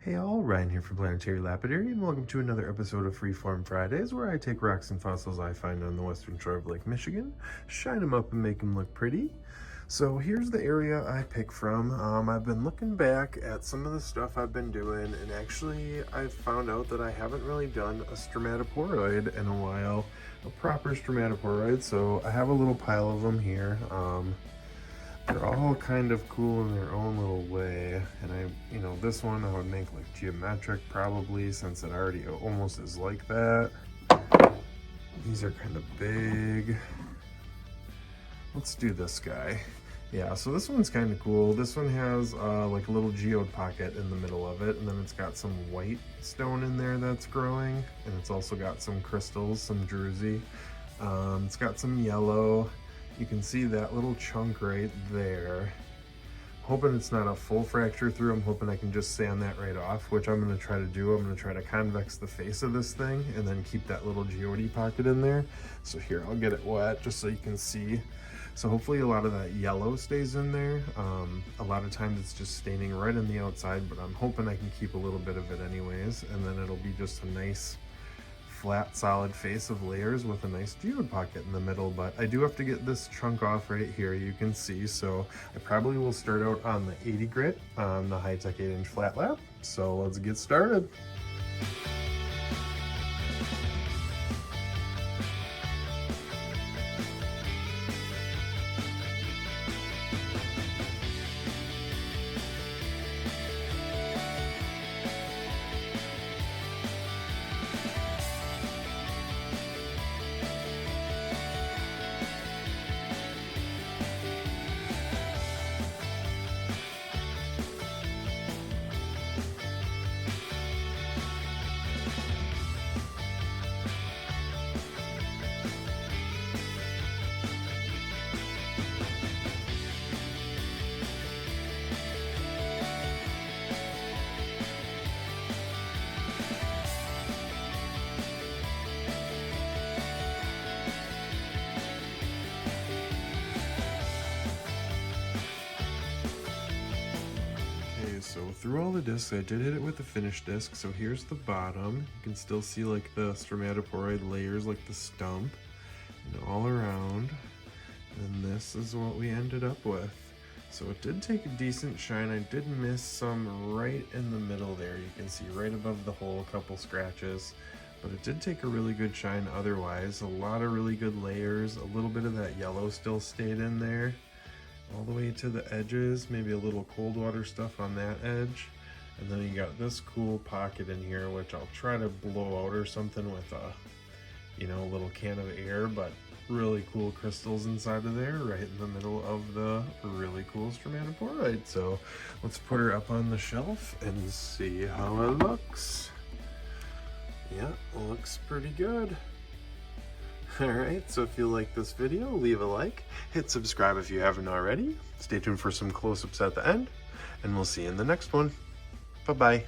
Hey all, Ryan here from Planetary Lapidary, and welcome to another episode of Freeform Fridays, where I take rocks and fossils I find on the western shore of Lake Michigan, shine them up and make them look pretty. So here's the area I pick from. I've been looking back at some of the stuff I've been doing, and actually I've found out that I haven't really done a Stromatoporoid in a while, a proper Stromatoporoid, so I have a little pile of them here. They're all kind of cool in their own little way, and this one I would make like geometric probably, since it already almost is like that. These are kind of big. Let's do this guy. Yeah, so this one's kind of cool. This one has like a little geode pocket in the middle of it, and then it's got some white stone in there that's growing, and it's also got some crystals, some druzy. It's got some yellow. You can see that little chunk right there. Hoping it's not a full fracture through. I'm hoping I can just sand that right off, which I'm going to try to do. I'm going to try to convex the face of this thing and then keep that little geode pocket in there. So here, I'll get it wet just so you can see. So hopefully a lot of that yellow stays in there. A lot of times it's just staining right on the outside, but I'm hoping I can keep a little bit of it anyways, and then it'll be just a nice flat solid face of layers with a nice geode pocket in the middle. But I do have to get this chunk off right here, you can see. So I probably will start out on the 80 grit on the Hi-Tech 8-inch flat lap. So let's get started. So through all the discs, I did hit it with the finished disc. So here's the bottom. You can still see like the Stromatoporoid layers, like the stump, and all around. And this is what we ended up with. So it did take a decent shine. I did miss some right in the middle there. You can see right above the hole, a couple scratches. But it did take a really good shine otherwise. A lot of really good layers. A little bit of that yellow still stayed in there, all the way to the edges, maybe a little cold water stuff on that edge. And then you got this cool pocket in here, which I'll try to blow out or something with a little can of air, but really cool crystals inside of there, right in the middle of the really cool Stromatoporoid. So let's put her up on the shelf and see how it looks. Yeah, it looks pretty good. Alright, so if you like this video, leave a like, hit subscribe if you haven't already, stay tuned for some close-ups at the end, and we'll see you in the next one. Bye-bye.